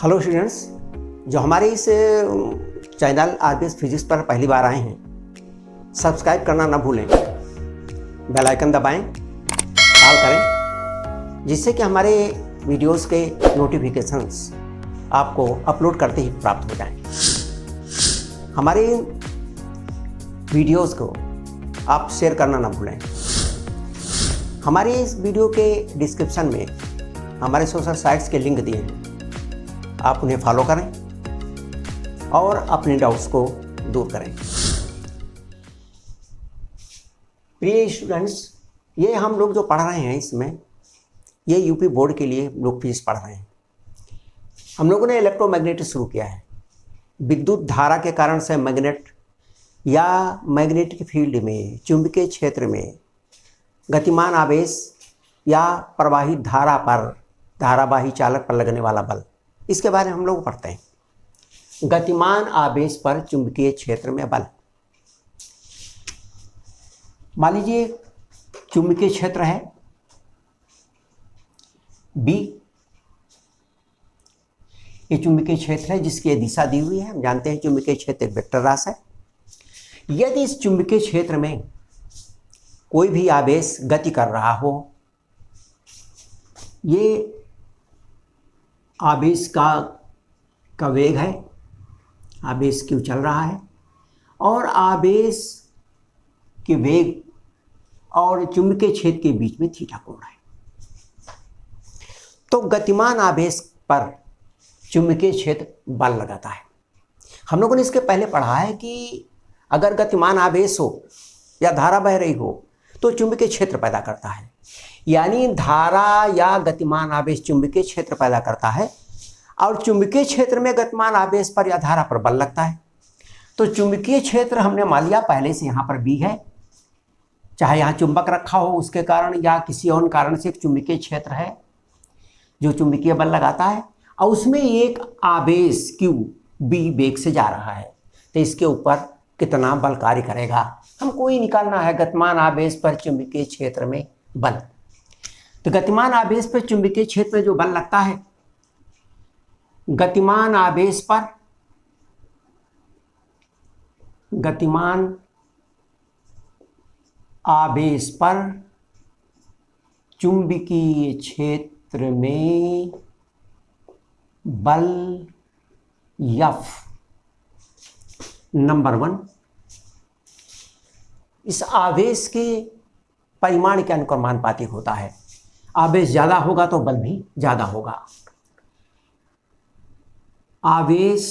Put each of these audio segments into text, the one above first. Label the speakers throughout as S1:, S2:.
S1: Hello students, जो हमारे इस चैनल आरबीएस फिजिक्स पर पहली बार आए हैं, सब्सक्राइब करना ना भूलें, बेल आइकन दबाएं, ऑल करें, जिससे कि हमारे वीडियोस के नोटिफिकेशंस आपको अपलोड करते ही प्राप्त हो जाएं। हमारे वीडियोस को आप शेयर करना ना भूलें। हमारे इस वीडियो के डिस्क्रिप्शन में हमारे सोशल साइट्स के लिंक दिए हैं, आप उन्हें फॉलो करें और अपने डाउट्स को दूर करें। प्रिय स्टूडेंट्स, ये हम लोग जो पढ़ रहे हैं इसमें ये यूपी बोर्ड के लिए लोग फिजिक्स पढ़ रहे हैं। हम लोगों ने इलेक्ट्रोमैग्नेटिक शुरू किया है। विद्युत धारा के कारण से मैग्नेट या मैग्नेटिक फील्ड में, चुंबकीय क्षेत्र में गतिमान आवेश या प्रवाहित धारा पर, धारावाही चालक पर लगने वाला बल, इसके बारे में हम लोग पढ़ते हैं। गतिमान आवेश पर चुंबकीय क्षेत्र में बल। मान लीजिए चुंबकीय क्षेत्र है B। ये चुंबकीय क्षेत्र है जिसकी दिशा दी हुई है। हम जानते हैं चुंबकीय क्षेत्र एक वेक्टर राशि है। यदि इस चुंबकीय क्षेत्र में कोई भी आवेश गति कर रहा हो, ये आवेश का वेग है, आवेश क्यों चल रहा है, और आवेश के वेग और चुंबकीय क्षेत्र के बीच में थीटा कोण है। तो गतिमान आवेश पर चुंबकीय क्षेत्र बल लगाता है। हम लोगों ने इसके पहले पढ़ा है कि अगर गतिमान आवेश हो या धारा बह रही हो तो चुंबकीय क्षेत्र पैदा करता है। यानी धारा या गतिमान आवेश चुंबकीय क्षेत्र पैदा करता है और चुंबकीय क्षेत्र में गतिमान आवेश पर या धारा पर बल लगता है। तो चुंबकीय क्षेत्र हमने मान लिया पहले से यहाँ पर B है, चाहे यहाँ चुंबक रखा हो उसके कारण या किसी और कारण से एक चुंबकीय क्षेत्र है जो चुंबकीय बल लगाता है, और उसमें एक आवेश Q B वेग से जा रहा है। तो इसके ऊपर कितना बल कार्य करेगा हमको ही निकालना है। गतिमान आवेश पर चुंबकीय क्षेत्र में बल। तो गतिमान आवेश पर चुंबकीय क्षेत्र में जो बल लगता है, गतिमान आवेश पर चुंबकीय क्षेत्र में बल F नंबर 1 इस आवेश के परिमाण के अनुक्रमानुपाती होता है। आवेश ज़्यादा होगा तो बल भी ज़्यादा होगा। आवेश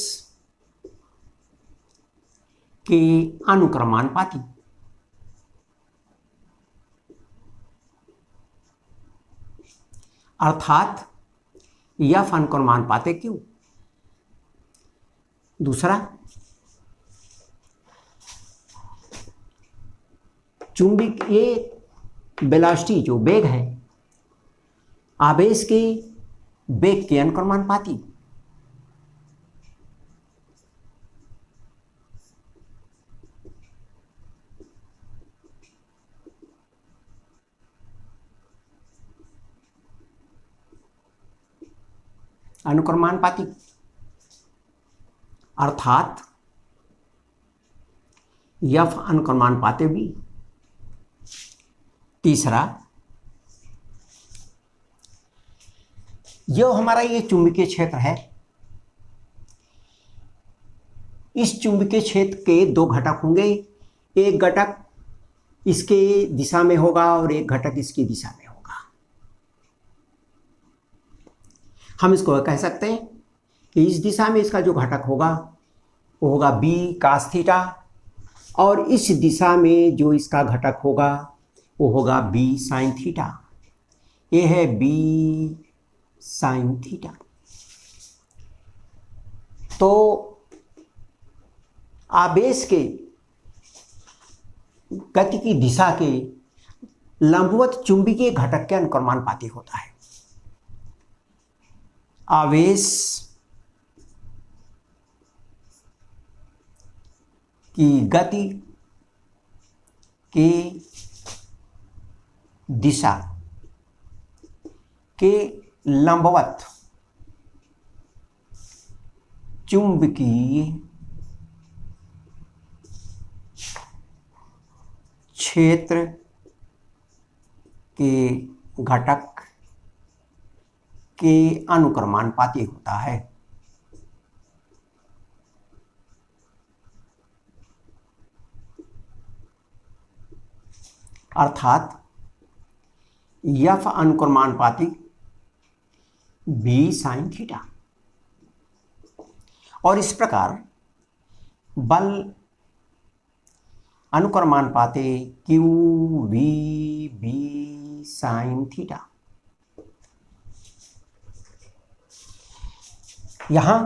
S1: के अनुक्रमानुपाती अर्थात F अनुक्रमानुपाती Q। दूसरा, चुंबकीय वेलोसिटी जो वेग है आवेश के वेग के अनुक्रमानुपाती। अनुक्रमानुपाती अर्थात F अनुक्रमानुपाती B। तीसरा, जो हमारा ये चुंबकीय क्षेत्र है, इस चुंबकीय क्षेत्र के दो घटक होंगे। एक घटक इसके दिशा में होगा और एक घटक इसकी दिशा में होगा। हम इसको कह सकते हैं कि इस दिशा में इसका जो घटक होगा वो होगा B cos थीटा, और इस दिशा में जो इसका घटक होगा वो होगा B sin थीटा। ये है B sin थीटा। तो आवेश के गति की दिशा के लंबवत चुंबकीय घटक के अनुक्रमानुपाती होता है। आवेश की गति की दिशा के लंबवत चुंबकीय क्षेत्र के घटक के अनुक्रमानुपाती होता है। अर्थात F अनुक्रमानुपाती B sin थीटा। और इस प्रकार बल अनुक्रमानुपाती Q V B sin theta. यहां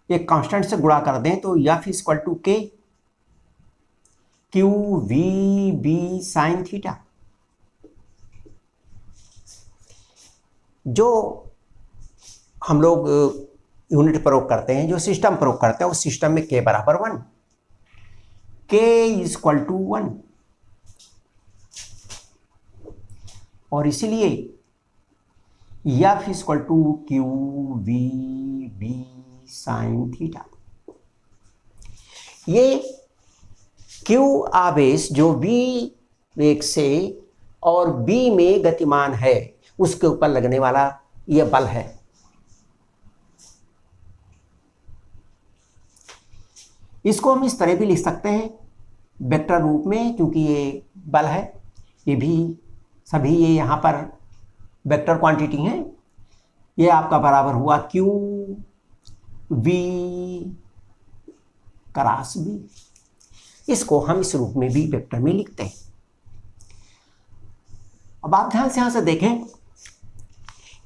S1: एक कांस्टेंट से गुणा कर दें तो F equal to K Q V B sin theta. जो हम लोग यूनिट प्रयोग करते हैं, जो सिस्टम प्रयोग करते हैं, उस सिस्टम में K बराबर 1, K इक्वल टू 1, और इसलिए F equal to Q V B sin theta. ये Q आवेश जो V वेग से और B में गतिमान है उसके ऊपर लगने वाला यह बल है। इसको हम इस तरह भी लिख सकते हैं वेक्टर रूप में, क्योंकि ये बल है, ये भी सभी ये यहाँ पर वेक्टर क्वांटिटी हैं। ये आपका बराबर हुआ Q V क्रॉस B। इसको हम इस रूप में भी वेक्टर में लिखते हैं। अब आप ध्यान से यहां से देखें,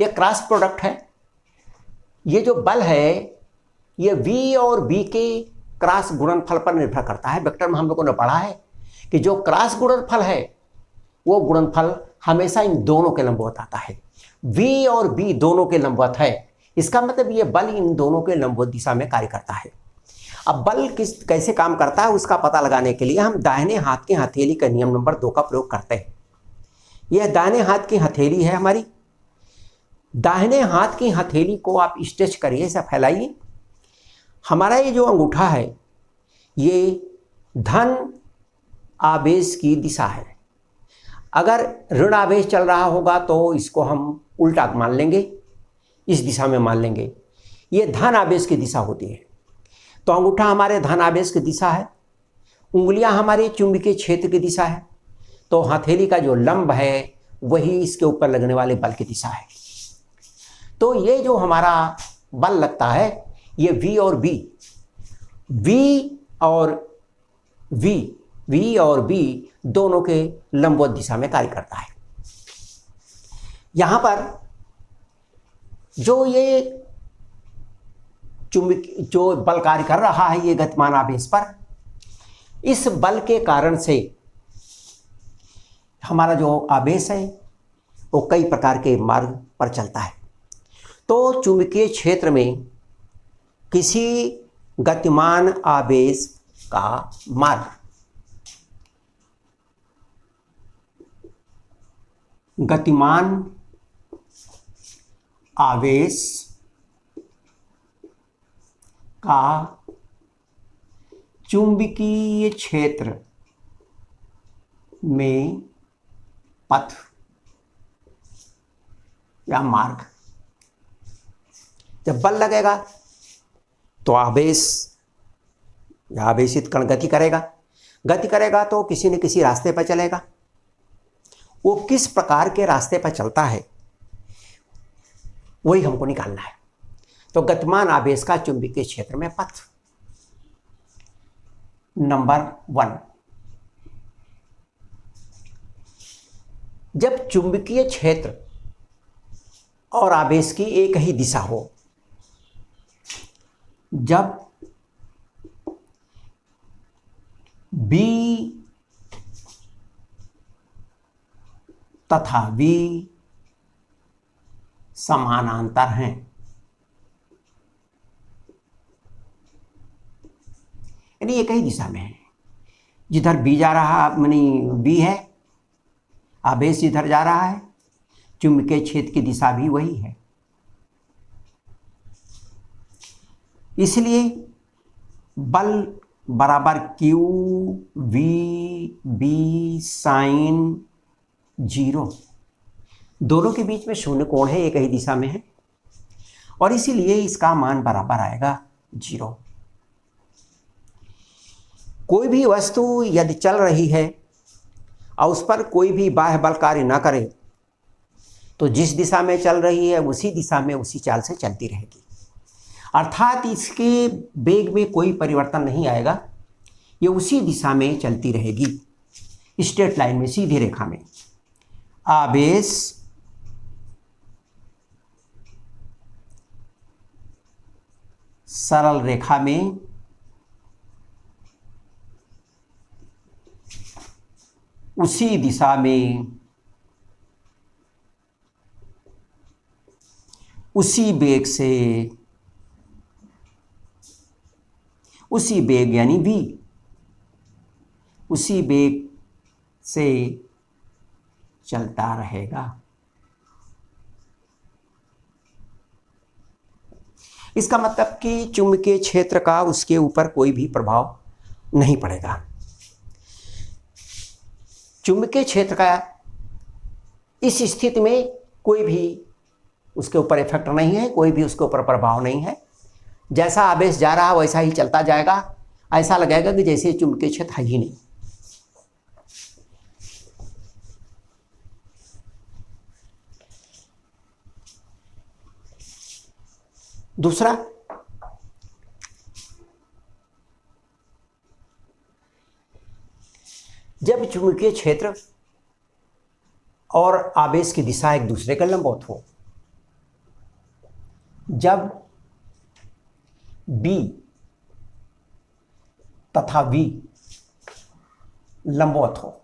S1: ये क्रॉस प्रोडक्ट है। ये जो बल है ये V और B के क्रॉस गुणनफल पर निर्भर करता है। वेक्टर में हम लोगों ने पढ़ा है कि जो क्रॉस गुणनफल है वो गुणनफल हमेशा इन दोनों के लंबवत आता है। V और B दोनों के लंबवत है, इसका मतलब ये बल इन दोनों के लंबवत दिशा में कार्य करता है। अब बल कैसे काम करता है उसका पता लगाने के लिए हम दाहिने हाथ की हथेली का नियम नंबर 2 का प्रयोग करते हैं। यह दाहिने हाथ की हथेली है हमारी। दाहिने हाथ की हथेली को आप स्ट्रेच करिए, ऐसा फैलाइए। हमारा ये जो अंगूठा है ये धन आवेश की दिशा है। अगर ऋण आवेश चल रहा होगा तो इसको हम उल्टा मान लेंगे, इस दिशा में मान लेंगे। ये धन आवेश की दिशा होती है, तो अंगूठा हमारे धन आवेश की दिशा है, उंगलियां हमारे चुंबकीय क्षेत्र की दिशा है, तो हथेली का जो लंब है वही इसके ऊपर लगने वाले बल की दिशा है। तो ये जो हमारा बल लगता है ये V और B, V और B दोनों के लंबवत दिशा में कार्य करता है। यहां पर जो ये जो बल कार्य कर रहा है ये गतिमान आवेश पर, इस बल के कारण से हमारा जो आवेश है वो कई प्रकार के मार्ग पर चलता है। तो चुंबकीय क्षेत्र में किसी गतिमान आवेश का मार्ग गतिमान आवेश का चुंबकीय क्षेत्र में पथ या मार्ग। जब बल लगेगा तो आवेश या आवेशित कण गति करेगा तो किसी न किसी रास्ते पर चलेगा। वो किस प्रकार के रास्ते पर चलता है वही हमको निकालना है। तो गतिमान आवेश का चुंबकीय क्षेत्र में पथ। नंबर 1, जब चुंबकीय क्षेत्र और आवेश की एक ही दिशा हो, जब B तथा V समानांतर हैं, यानी एक ही दिशा में है। जिधर B जा रहा मानी B है, आवेश जिधर जा रहा है, चुंबकीय क्षेत्र की दिशा भी वही है। इसलिए बल बराबर क्यू वी बी साइन 0। दोनों के बीच में शून्य कोण है, एक ही दिशा में है, और इसीलिए इसका मान बराबर आएगा 0। कोई भी वस्तु यदि चल रही है और उस पर कोई भी बाह्य बल कार्य न करे तो जिस दिशा में चल रही है उसी दिशा में उसी चाल से चलती रहेगी, अर्थात इसके वेग में कोई परिवर्तन नहीं आएगा, ये उसी दिशा में चलती रहेगी, स्ट्रेट लाइन में, सीधी रेखा में। आवेश सरल रेखा में उसी दिशा में उसी वेग से, उसी वेग यानी v, उसी वेग से चलता रहेगा। इसका मतलब कि चुंबकीय क्षेत्र का उसके ऊपर कोई भी प्रभाव नहीं पड़ेगा। चुंबकीय क्षेत्र का इस स्थिति में कोई भी उसके ऊपर इफेक्ट नहीं है, कोई भी उसके ऊपर प्रभाव नहीं है। जैसा आवेश जा रहा वैसा ही चलता जाएगा, ऐसा लगेगा कि जैसे चुंबकीय क्षेत्र है ही नहीं। दूसरा, जब चुंबकीय क्षेत्र और आवेश की दिशा एक दूसरे के लंबवत हो, जब B तथा V लंबवत हो,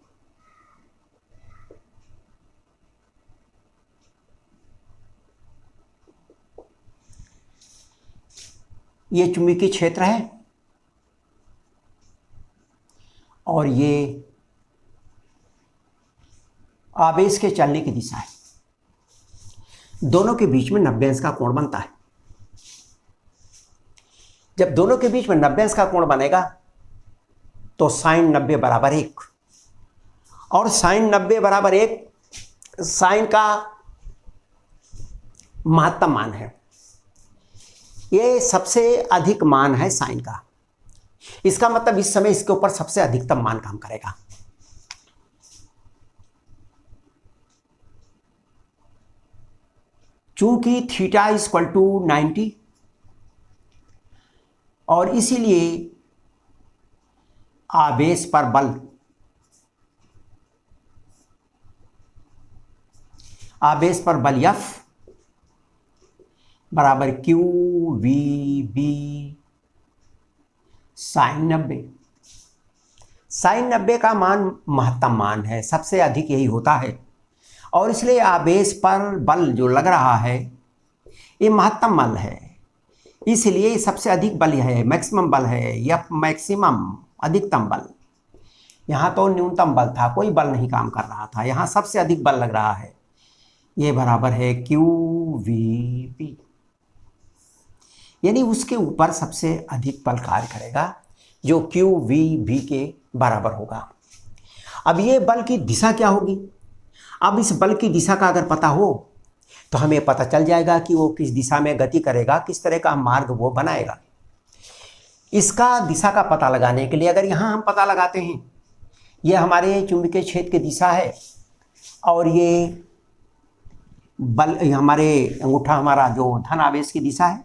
S1: ये चुंबकीय क्षेत्र है और ये आवेश के चलने की दिशा है। दोनों के बीच में 90 अंश का कोण बनता है। जब दोनों के बीच में 90 अंश का कोण बनेगा तो साइन 90 बराबर 1, और साइन 90 बराबर 1 साइन का महत्तम मान है, ये सबसे अधिक मान है साइन का। इसका मतलब इस समय इसके ऊपर सबसे अधिकतम मान काम करेगा। चूंकि थीटा इक्वल टू 90 और इसीलिए आवेश पर बल, आवेश पर बल F बराबर Q V B sine 90। Sine 90 का मान महत्तम मान है, सबसे अधिक यही होता है, और इसलिए आवेश पर बल जो लग रहा है ये महत्तम बल है, इसलिए सबसे अधिक बल है, मैक्सिमम बल है, या मैक्सिमम अधिकतम बल। यहाँ तो न्यूनतम बल था, कोई बल नहीं काम कर रहा था, यहाँ सबसे अधिक बल लग रहा है, ये बराबर है क्यू वी बी, यानी उसके ऊपर सबसे अधिक बल कार्य करेगा जो क्यू वी बी के बराबर होगा। अब ये बल की दिशा क्या होगी? अब इस बल की दिशा का अगर पता हो तो हमें पता चल जाएगा कि वो किस दिशा में गति करेगा, किस तरह का मार्ग वो बनाएगा। इसका दिशा का पता लगाने के लिए अगर यहाँ हम पता लगाते हैं, ये हमारे चुंबकीय क्षेत्र की दिशा है और ये बल हमारे अंगूठा हमारा जो धन आवेश की दिशा है,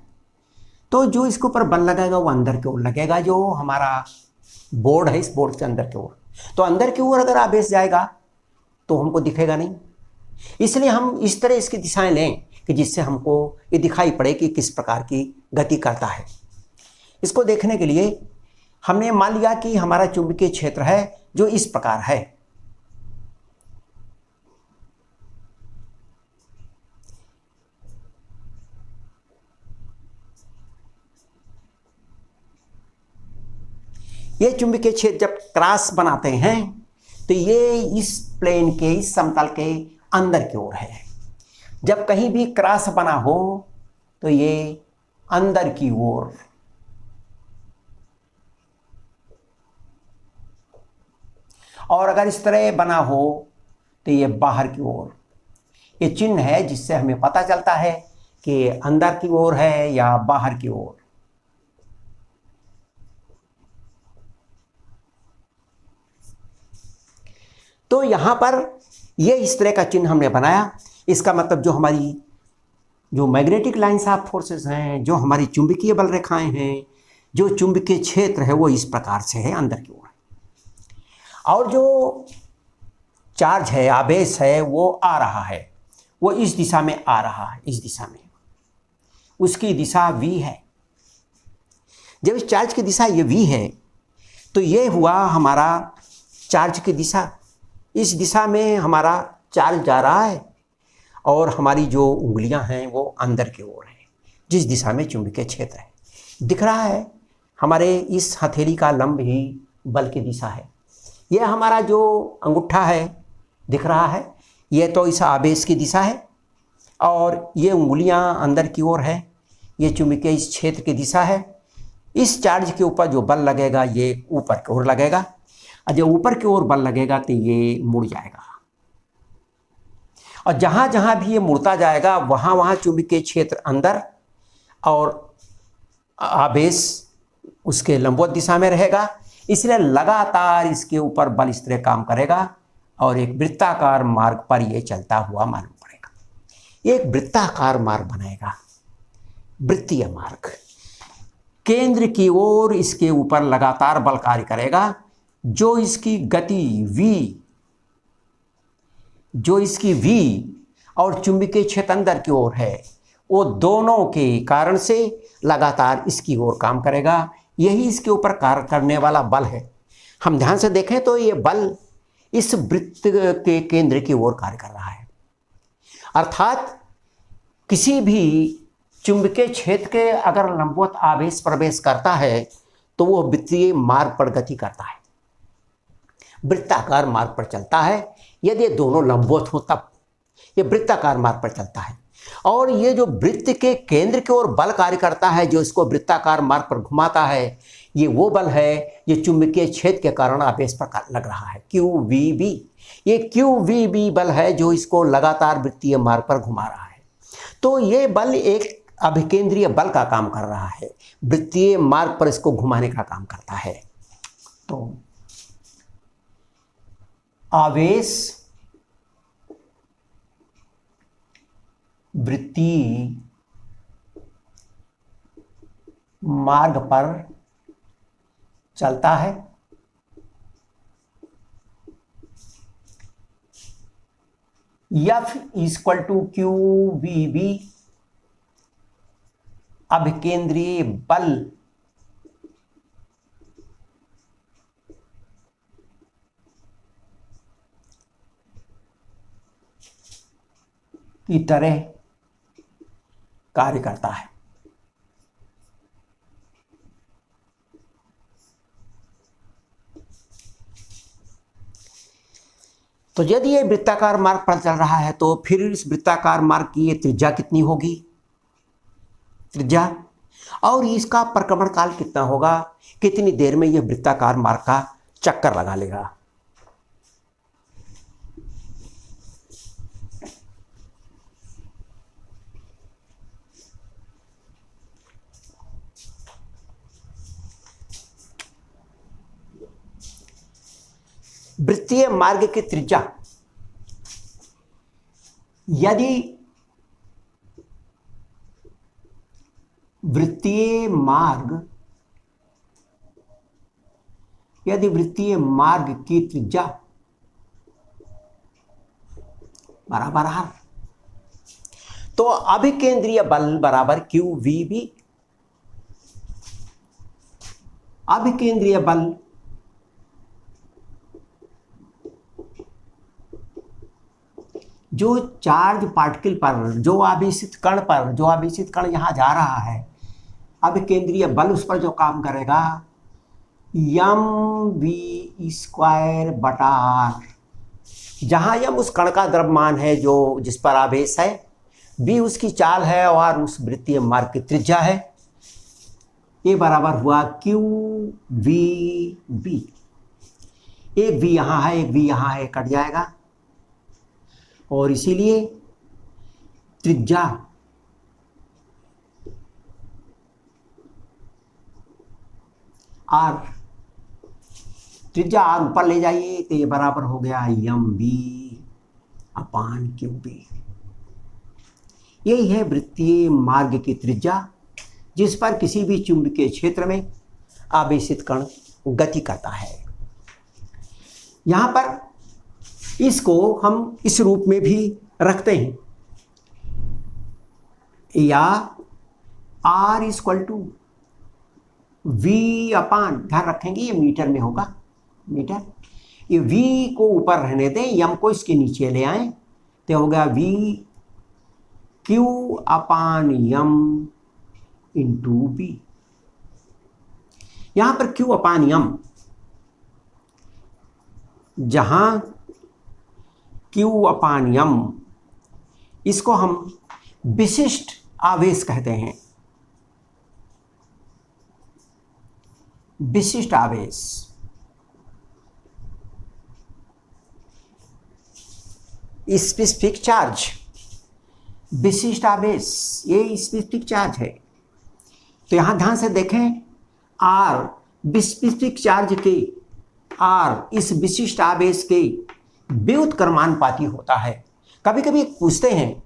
S1: तो जो इसके ऊपर बल लगेगा वो अंदर की ओर लगेगा, जो हमारा बोर्ड है इस बोर्ड के अंदर की ओर। तो अंदर की ओर अगर आवेश जाएगा तो हमको दिखेगा नहीं, इसलिए हम इस तरह इसकी दिशाएं लें कि जिससे हमको ये दिखाई पड़े कि किस प्रकार की गति करता है। इसको देखने के लिए हमने मान लिया कि हमारा चुंबकीय क्षेत्र है जो इस प्रकार है। ये चुंबकीय क्षेत्र जब क्रॉस बनाते हैं तो ये इस प्लेन के, इस समतल के अंदर की ओर है। जब कहीं भी क्रॉस बना हो तो ये अंदर की ओर और अगर इस तरह बना हो तो ये बाहर की ओर, ये चिन्ह है जिससे हमें पता चलता है कि अंदर की ओर है या बाहर की ओर। तो यहां पर ये इस तरह का चिन्ह हमने बनाया। इसका मतलब जो हमारी जो मैग्नेटिक लाइंस ऑफ फोर्सेस हैं, जो हमारी चुंबकीय बल रेखाएं हैं, जो चुंबकीय क्षेत्र है वो इस प्रकार से है, अंदर की ओर है। और जो चार्ज है, आवेश है, वो आ रहा है, वो इस दिशा में आ रहा है, इस दिशा में, उसकी दिशा v है। जब इस चार्ज की दिशा ये v है तो ये हुआ हमारा चार्ज की दिशा। इस दिशा में हमारा चार्ज जा रहा है और हमारी जो उंगलियां हैं वो अंदर की ओर है, जिस दिशा में चुंबकीय क्षेत्र है। दिख रहा है हमारे इस हथेली का लंब ही बल की दिशा है। यह हमारा जो अंगूठा है दिख रहा है, यह तो इस आवेश की दिशा है, और ये उंगलियां अंदर की ओर है, ये चुंबकीय इस क्षेत्र की दिशा है। इस चार्ज के ऊपर जो बल लगेगा ये ऊपर की ओर लगेगा, और जब ऊपर की ओर बल लगेगा तो ये मुड़ जाएगा, और जहां जहां भी ये मुड़ता जाएगा वहां वहां चुंबकीय क्षेत्र अंदर और आवेश उसके लंबवत दिशा में रहेगा। इसलिए लगातार इसके ऊपर बल इस तरह काम करेगा और एक वृत्ताकार मार्ग पर यह चलता हुआ मालूम पड़ेगा। ये एक वृत्ताकार मार्ग बनाएगा, वृत्तीय मार्ग। केंद्र की ओर इसके ऊपर लगातार बल कार्य करेगा। जो इसकी गति v और चुंबकीय क्षेत्र अंदर की ओर है, वो दोनों के कारण से लगातार इसकी ओर काम करेगा। यही इसके ऊपर कार्य करने वाला बल है। हम ध्यान से देखें तो ये बल इस वृत्त के केंद्र की ओर कार्य कर रहा है। अर्थात किसी भी चुंबकीय क्षेत्र के अगर लंबवत आवेश प्रवेश करता है तो वो वृत्तीय मार्ग पर गति करता है, वृत्ताकार मार्ग पर चलता है। यदि दोनों लंबवत हो तब ये वृत्ताकार मार्ग पर चलता है। और ये जो वृत्त के केंद्र की ओर बल कार्य करता है, जो इसको वृत्ताकार मार्ग पर घुमाता है, ये वो बल है ये चुंबकीय क्षेत्र के कारण आवेश पर लग रहा है, QVB। ये QVB बल है जो इसको लगातार वृत्तीय मार्ग पर घुमा रहा है। तो ये बल एक अभिकेंद्रीय बल का काम कर रहा है, वृत्तीय मार्ग पर इसको घुमाने का काम करता है। तो आवेश वृत्तीय मार्ग पर चलता है। F = QVB अभिकेंद्रीय बल की तरह कार्य करता है। तो यदि ये वृत्ताकार मार्ग पर चल रहा है तो फिर इस वृत्ताकार मार्ग की ये त्रिज्या कितनी होगी, त्रिज्या, और इसका परिक्रमण काल कितना होगा, कितनी देर में यह वृत्ताकार मार्ग का चक्कर लगा लेगा। वृत्तीय मार्ग की त्रिज्या यदि वृत्तीय मार्ग की त्रिज्या बराबर r, तो अभिकेंद्रीय बल बराबर QVB। अभिकेंद्रीय बल जो चार्ज पार्टिकल पर, जो आवेशित कण यहां जा रहा है, अभिकेंद्रीय बल उस पर जो काम करेगा mv²/r, जहां m उस कण का द्रव्यमान है जो जिस पर आवेश है, v उसकी चाल है और उस वृत्तीय मार्ग की त्रिज्या है। ये बराबर हुआ QVB। एक v यहाँ है, एक v यहाँ है, कट जाएगा। और इसीलिए त्रिज्या r, त्रिज्या r ऊपर ले जाइए तो ये बराबर हो गया M B upon q B. यही है वृत्तीय मार्ग की त्रिज्या, जिस पर किसी भी चुंबकीय क्षेत्र में आवेशित कण गति करता है। यहाँ पर इसको हम इस रूप में भी रखते हैं, या R equal to V upon, ध्यान रखेंगे ये मीटर में होगा, मीटर, ये V को ऊपर रहने दें, यम को इसके नीचे ले आए तो होगा V Q upon m into B. यहां पर Q अपान यम, जहां Q अपान यम, इसको हम विशिष्ट आवेश कहते हैं, विशिष्ट आवेश। स्पेसिफिक चार्ज, विशिष्ट आवेश, ये स्पेसिफिक चार्ज है। तो यहां ध्यान से देखें, R स्पेसिफिक चार्ज के, R इस विशिष्ट आवेश के व्युत्क्रमानुपाती होता है। कभी कभी पूछते हैं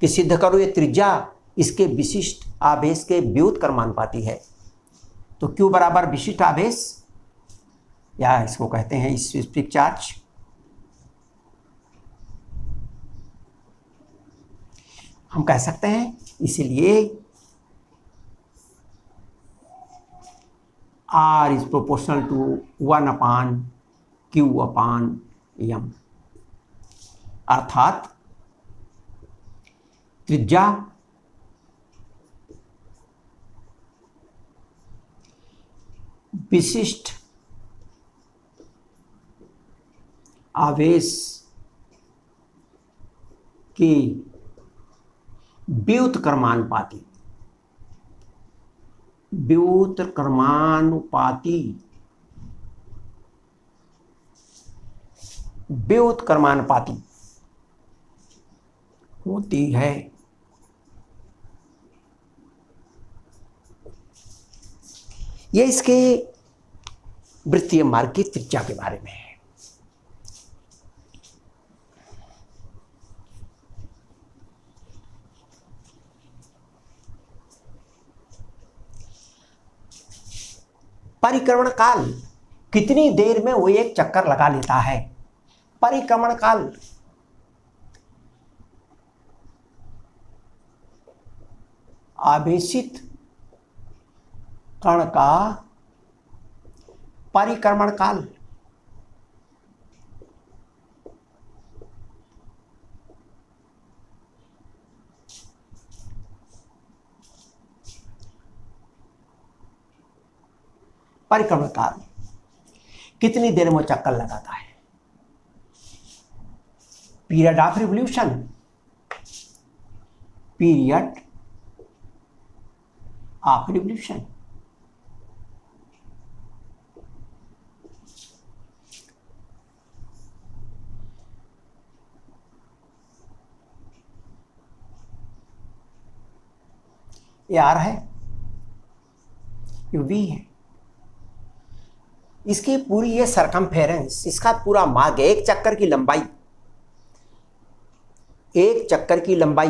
S1: कि सिद्ध करो ये त्रिज्या इसके विशिष्ट आवेश के व्युत्क्रमानुपाती है। तो Q बराबर विशिष्ट आवेश, या इसको कहते हैं स्पेसिफिक चार्ज। हम कह सकते हैं, इसलिए R is proportional to 1 upon Q upon m, अर्थात त्रिज्या विशिष्ट आवेश की व्युत्क्रमानुपाती, व्युत्क्रमानुपाती होती है। ये इसके वृत्तीय मार्ग की त्रिज्या के बारे में है। परिक्रमण काल, कितनी देर में वो एक चक्कर लगा लेता है। परिक्रमण काल, आवेशित कण का परिक्रमण काल, परिक्रमण काल कितनी देर में चक्कर लगाता है। Period of revolution, period of revolution, ये R है, ये V है। इसकी पूरी ये सरकमफेरेंस, इसका पूरा मार्ग, एक चक्कर की लंबाई, एक चक्कर की लंबाई,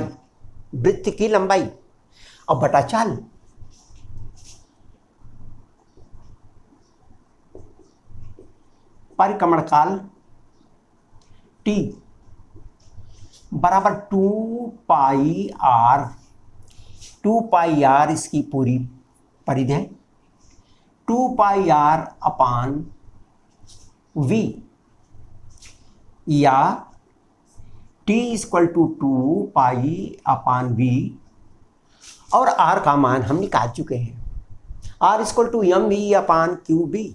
S1: वृत्त की लंबाई और बटा चाल। परिक्रमण काल T बराबर 2 पाई R, 2 पाई R इसकी पूरी परिधि है, 2 पाई R अपान V, या T equal to 2 pi upon V, और R का मान हम निकाल चुके हैं। R equal to m B upon q B,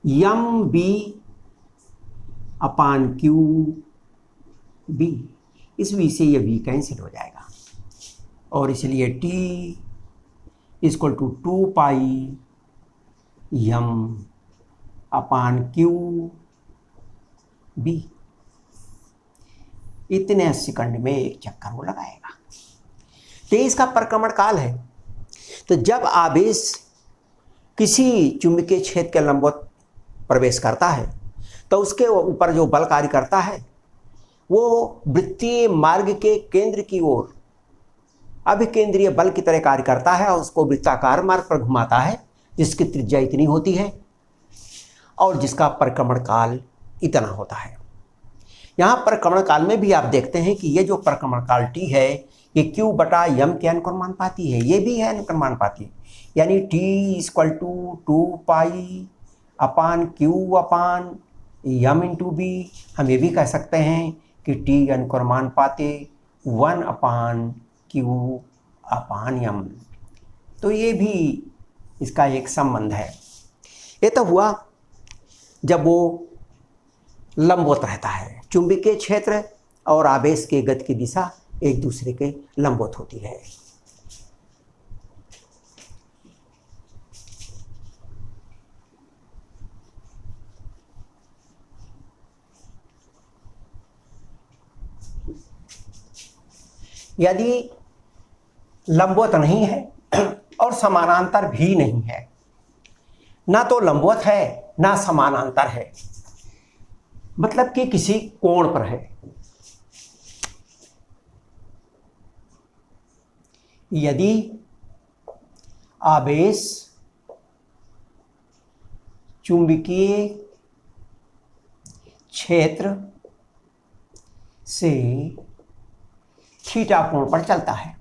S1: m B upon q B, इस V से ये V कैंसिल हो जाएगा, और इसलिए T equal to 2 pi m upon q B. इतने सेकंड में एक चक्कर वो लगाएगा। तो इसका परिक्रमण काल है। तो जब आवेश किसी चुंबकीय क्षेत्र के लंबवत प्रवेश करता है तो उसके ऊपर जो बल कार्य करता है वो वृत्तीय मार्ग के केंद्र की ओर अभिकेंद्रीय बल की तरह कार्य करता है और उसको वृत्ताकार मार्ग पर घुमाता है, जिसकी त्रिज्या इतनी होती है और जिसका परिक्रमण काल इतना होता है। यहाँ परिक्रमण काल में भी आप देखते हैं कि ये जो परिक्रमण काल टी है ये क्यू बटा यम के अनुक्रमानुपाती है, ये भी है अनुक्रमानुपाती, यानी T equal to 2 upon q upon m into B. हम ये भी कह सकते हैं कि टी अनुक्रमानुपाती 1 अपान क्यू अपान यम। तो ये भी इसका एक संबंध है। ये तो हुआ जब वो लंबवत रहता है, चुंबकीय क्षेत्र और आवेश के गति की दिशा एक दूसरे के लंबवत होती है। यदि लंबवत नहीं है और समानांतर भी नहीं है, ना तो लंबवत है ना समानांतर है, मतलब कि किसी कोण पर है, यदि आवेश चुंबकीय क्षेत्र से थीटा कोण पर चलता है,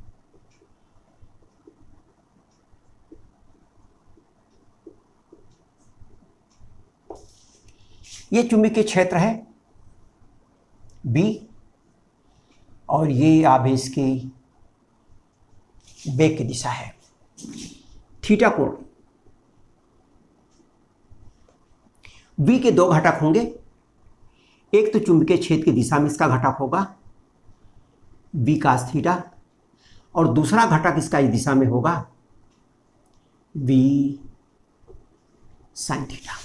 S1: ये चुंबकीय क्षेत्र है बी और ये आवेश की वेग की दिशा है थीटा कोण। बी के दो घटक होंगे, एक तो चुंबकीय क्षेत्र की दिशा में इसका घटक होगा बी कास थीटा और दूसरा घटक इसका इस दिशा में होगा बी साइन थीटा।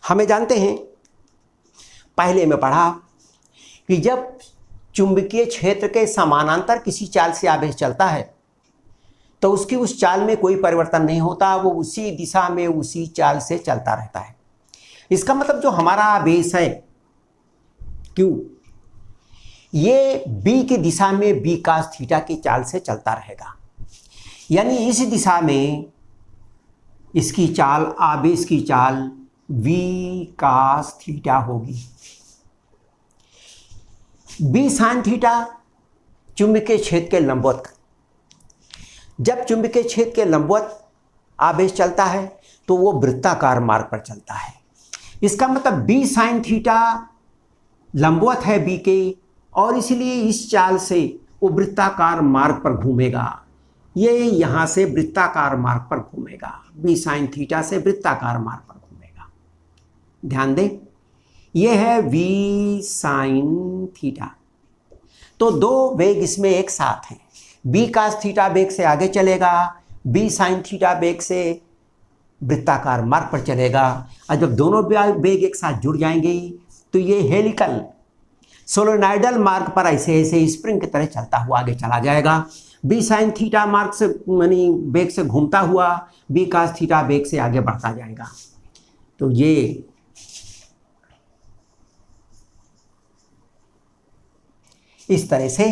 S1: हमें जानते हैं, पहले में पढ़ा कि जब चुंबकीय क्षेत्र के समानांतर किसी चाल से आवेश चलता है तो उसकी उस चाल में कोई परिवर्तन नहीं होता, वो उसी दिशा में उसी चाल से चलता रहता है। इसका मतलब जो हमारा आवेश है क्यू, ये बी की दिशा में बी कास थीटा की चाल से चलता रहेगा, यानी इस दिशा में इसकी चाल, आवेश की चाल बी कास थीटा होगी। बी साइन थीटा चुंबकीय क्षेत्र के लंबवत, जब चुंबकीय क्षेत्र के लंबवत आवेश चलता है तो वो वृत्ताकार मार्ग पर चलता है। इसका मतलब बी साइन थीटा लंबवत है बी के और इसलिए इस चाल से वो वृत्ताकार मार्ग पर घूमेगा, ये यहाँ से वृत्ताकार मार्ग पर घूमेगा, बी साइन थीटा से वृत्ताकार मार्ग पर घूमेगा। ध्यान दें, ये है वी साइन थीटा। तो दो वेग इसमें एक साथ हैं, बी कास थीटा वेग से आगे चलेगा, बी साइन थीटा वेग से वृत्ताकार मार्ग पर चलेगा। और जब दोनों वेग एक साथ जुड़ जाएंगे तो ये हेलिकल सोलेनॉइडल मार्ग पर ऐसे ऐसे स्प्रिंग की तरह चलता हुआ आगे चला जाएगा। बी साइन थीटा मार्ग से यानी वेग से घूमता हुआ बी कास थीटा वेग से आगे बढ़ता जाएगा। तो ये इस तरह से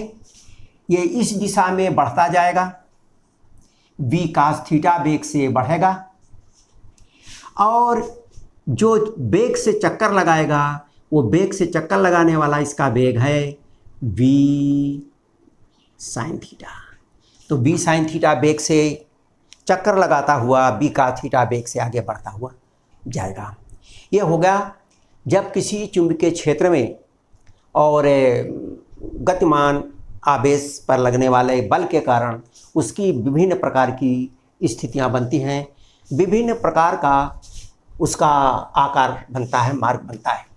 S1: ये इस दिशा में बढ़ता जाएगा, बी कास थीटा वेग से बढ़ेगा और जो वेग से चक्कर लगाएगा वो वेग से चक्कर लगाने वाला इसका वेग है वी साइन थीटा। तो बी साइन थीटा वेग से चक्कर लगाता हुआ बी कास थीटा वेग से आगे बढ़ता हुआ जाएगा। ये होगा जब किसी चुंबकीय क्षेत्र में और गतिमान आवेश पर लगने वाले बल के कारण उसकी विभिन्न प्रकार की स्थितियां बनती हैं, विभिन्न प्रकार का उसका आकार बनता है, मार्ग बनता है।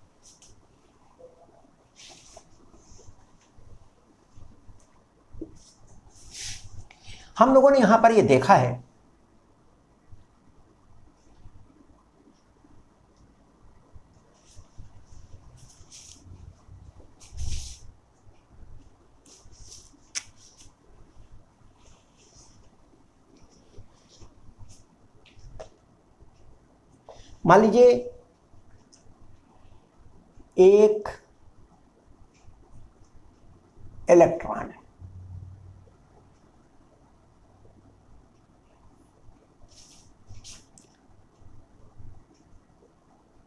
S1: हम लोगों ने यहां पर यह देखा है मान लीजिए एक इलेक्ट्रॉन है,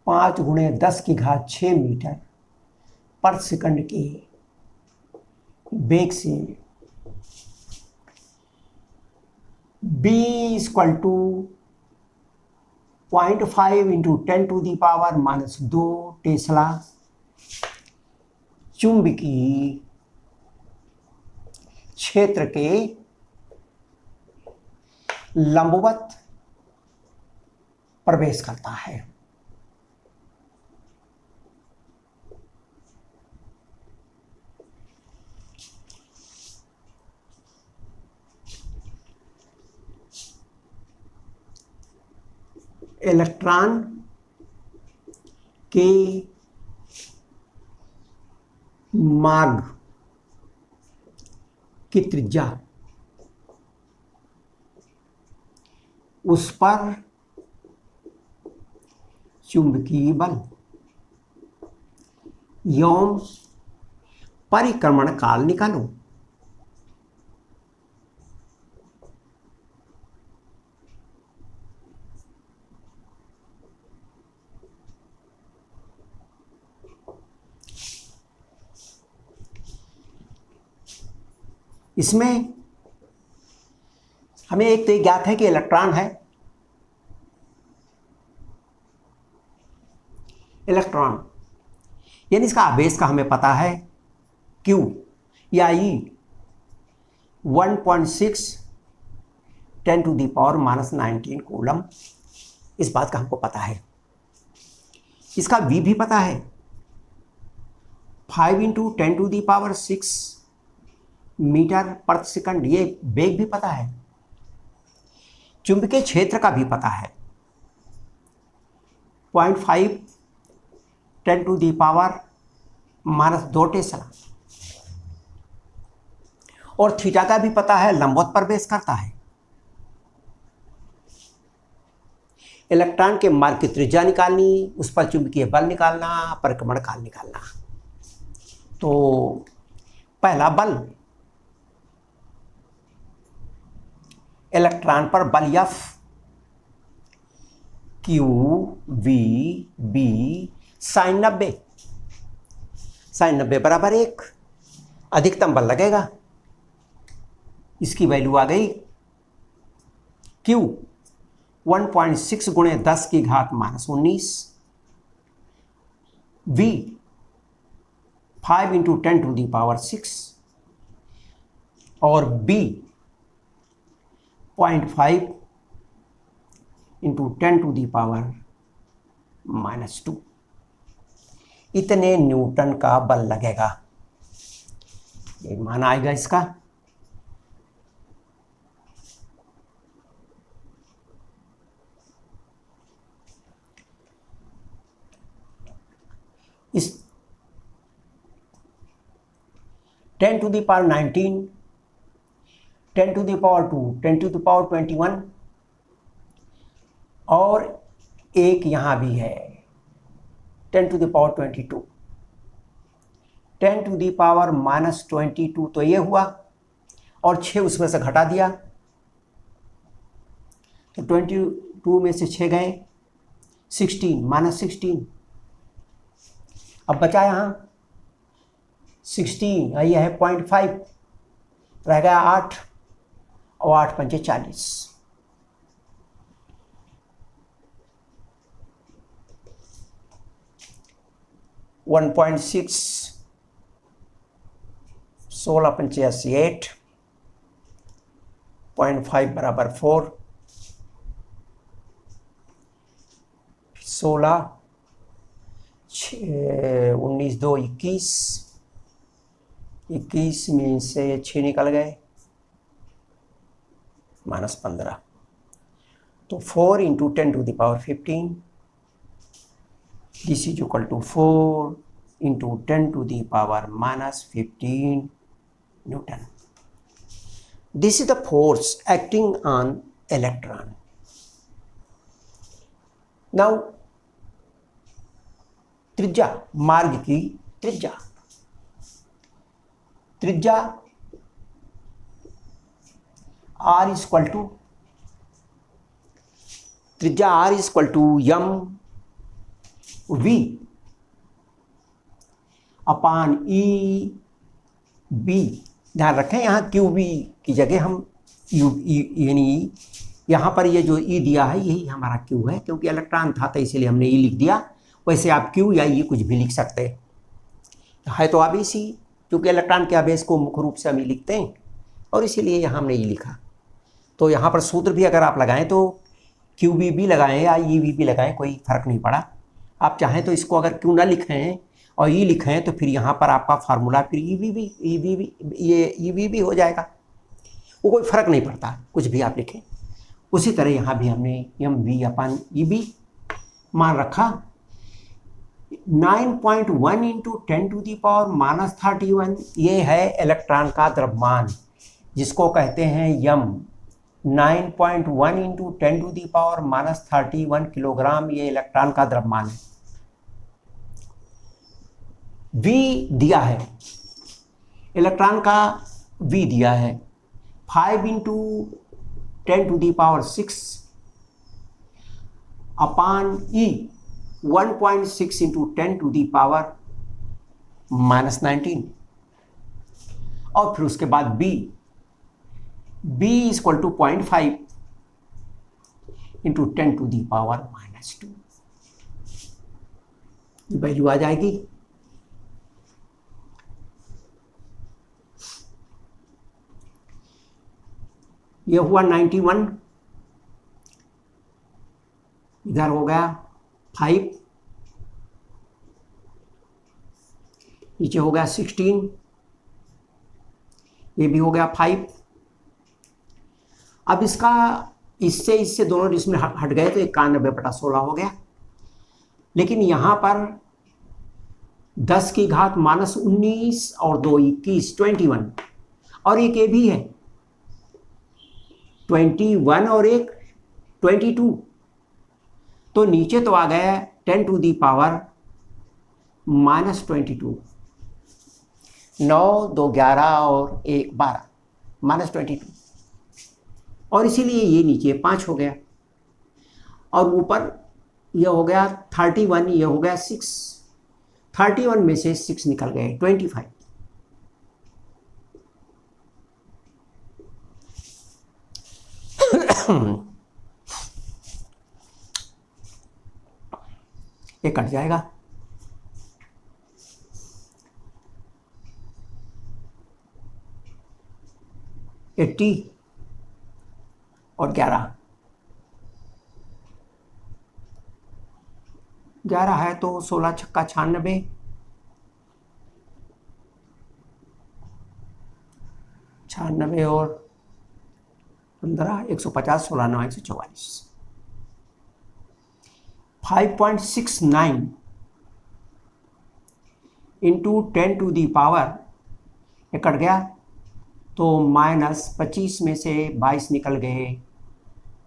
S1: पांच गुणे 10⁶ मीटर पर सेकंड के वेग से b equal to 0.5 into 10⁻⁻2 tesla चुंबकीय क्षेत्र के लंबवत प्रवेश करता है। इलेक्ट्रॉन के मार्ग की त्रिज्या उस पर चुंबकीय बल एवं परिक्रमण काल निकालो। इसमें हमें एक तो ज्ञात है कि इलेक्ट्रॉन है, इलेक्ट्रॉन यानी इसका आवेश का हमें पता है Q या E 1.6 10⁻⁻19 कूलम, इस बात का हमको पता है। इसका V भी पता है 5 इंटू 10⁻6 मीटर पर सेकंड, ये वेग भी पता है। चुंबकीय क्षेत्र का भी पता है 0.5 10⁻⁻2 टेस्ला, और थीटा का भी पता है, लंबवत प्रवेश करता है। इलेक्ट्रॉन के मार्ग की त्रिज्या निकालनी, उस पर चुंबकीय बल निकालना, परिक्रमण काल निकालना। तो पहला बल, इलेक्ट्रॉन पर बल F Q V B sin 90, sin 90 बराबर 1, अधिकतम बल लगेगा, इसकी वैल्यू आ गई Q 1.6 गुणे 10⁻⁻19, V 5 इंटू 10⁻6 और B 0.5 इंटू 10⁻⁻2, इतने न्यूटन का बल लगेगा। ये मान आएगा इसका। इस 10⁻19 10⁻2 10⁻21 और एक यहाँ भी है 10⁻22 10⁻−22, तो ये हुआ, और 6 उसमें से घटा दिया तो 22 में से 6 गए 16 -16, अब बचा यहाँ 16, यह है 0.5, रह गया 8 और 8 पंचे 40, 1.6 16 पंचे 88, 0.5 बराबर 4, 16 19 2 21, 21 में से 6 निकल गए -15, तो 4 into 10⁻15, this is equal to 4 into 10⁻−15 newton. This is the force acting on electron. Now त्रिज्या, मार्ग की त्रिज्या, त्रिज्या r इक्वल टू, त्रिज्या r equal to m v upon e B. ध्यान रखें यहाँ क्यू बी की जगह हम यू यानी यहाँ पर ये जो ई दिया है यही हमारा क्यू है, क्योंकि इलेक्ट्रॉन था तो इसीलिए हमने ई लिख दिया। वैसे आप क्यू या ई कुछ भी लिख सकते हैं, तो आप इसी, क्योंकि इलेक्ट्रॉन के आवेश को मुख्य रूप से हम ई लिखते हैं और इसीलिए यहाँ हमने ई लिखा। तो यहाँ पर सूत्र भी अगर आप लगाएं तो क्यू बी भी लगाएं या ई वी भी लगाएं, कोई फर्क नहीं पड़ा। आप चाहें तो इसको अगर क्यू ना लिखें और ई लिखें तो फिर यहाँ पर आपका फार्मूला फिर ई वी भी हो जाएगा, वो कोई फर्क नहीं पड़ता, कुछ भी आप लिखें। उसी तरह यहाँ भी हमने m v upon e B मान रखा। 9.1 इंटू 10⁻⁻31 ये है इलेक्ट्रॉन का द्रव्यमान, जिसको कहते हैं यम। 9.1 इंटू 10⁻⁻31 किलोग्राम ये इलेक्ट्रॉन का द्रव्यमान है। V दिया है, इलेक्ट्रॉन का V दिया है 5 इंटू 10⁻6 अपान E 1.6 इंटू 10⁻⁻19 और फिर उसके बाद B equal to 0.5 into 10⁻⁻2 value आ जाएगी। ये हुआ 91, इधर हो गया 5, नीचे हो गया 16, ये भी हो गया 5। अब इसका इससे दोनों इसमें हट गए तो 91/16 हो गया। लेकिन यहाँ पर 10 की घात -19 और 2 21 21 और एक ये भी है 21 और एक 22, तो नीचे तो आ गया 10⁻⁻22। 9 2 11 और 1 12 -22, और इसीलिए ये नीचे 5 हो गया और ऊपर यह हो गया 31, ये हो गया 6। 31 में से 6 निकल गए 25। ये कट जाएगा। एट्टी और 11 है तो 16 छक्का 96, 96 और 15 150, 16 9 144। 5.69 इंटू 10⁻, ये कट गया तो -25 में से 22 निकल गए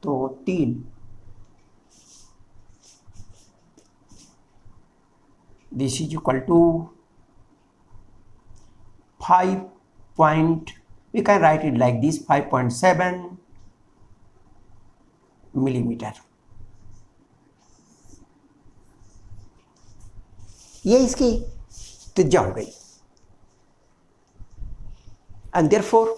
S1: तो 3। This is equal to 5. We can write it like this, 5.7 millimeter। ये इसकी त्रिज्या हो गई। एंड देयरफॉर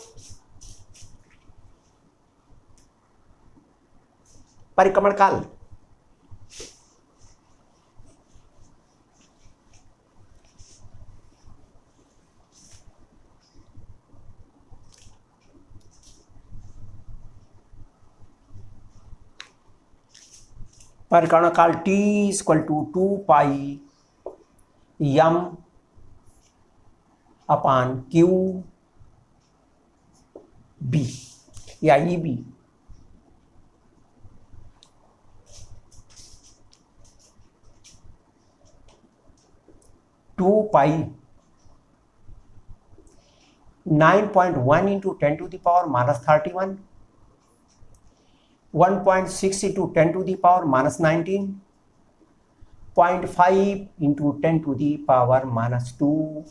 S1: परिक्रमण काल T equal to 2 pi m upon q B या e B. Two pi 9.1 into 10⁻31, 1.6 into 10⁻19 0.5 into 10 to the power minus 2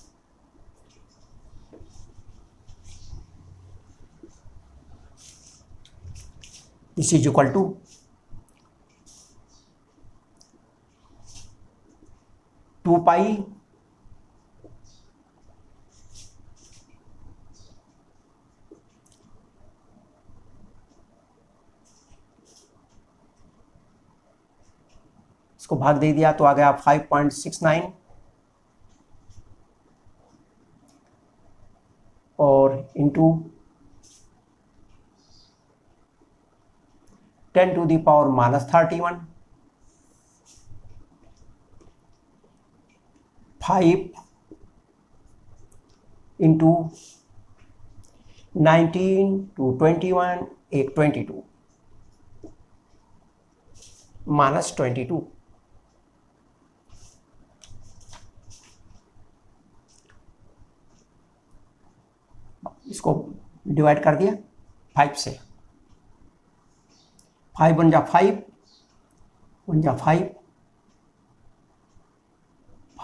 S1: this is equal to 2 pi इसको भाग दे दिया तो आ गया 5.69 और into 10 to the power minus 31 5 into 19 to 21 एक 22 minus 22 इसको divide कर दिया 5 से 5 1 जा 5 1 जा 5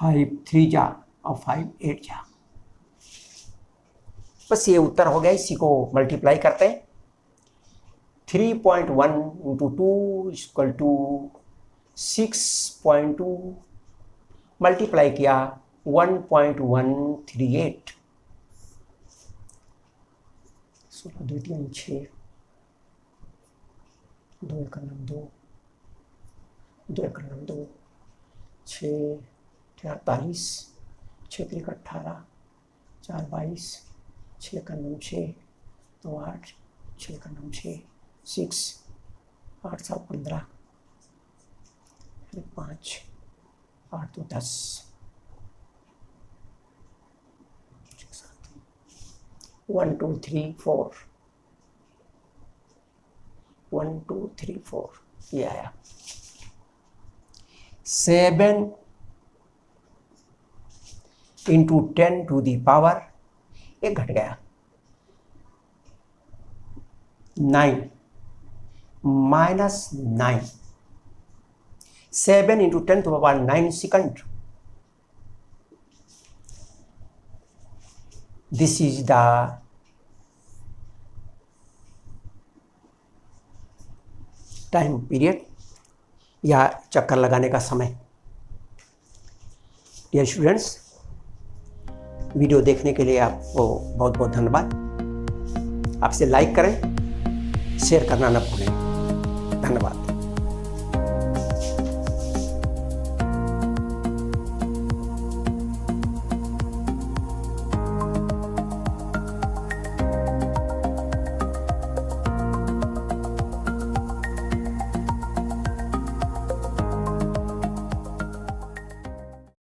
S1: 5 3 जा और 5 8 जा। बस ये उत्तर हो गया। इसी को मल्टीप्लाई करते हैं 3.1 into 2 इक्वल टू 6.2 मल्टीप्लाई किया 1.138 16 2 3 6 2 1 2 2 1 2 6 48 6 3 18 4 22 6 का 6 2 8 6 का 6 6 8 7 15 5 8 2 10 1 2 3 4 1 2 3 4 ये आया 7 into 10 to the power एक घट गया 9 minus 9 7 into 10 to the power 9 second this is the time period या चक्कर लगाने का समय। डियर स्टूडेंट्स, वीडियो देखने के लिए आपको बहुत बहुत धन्यवाद। आपसे लाइक करें, शेयर करना न भूलें। धन्यवाद।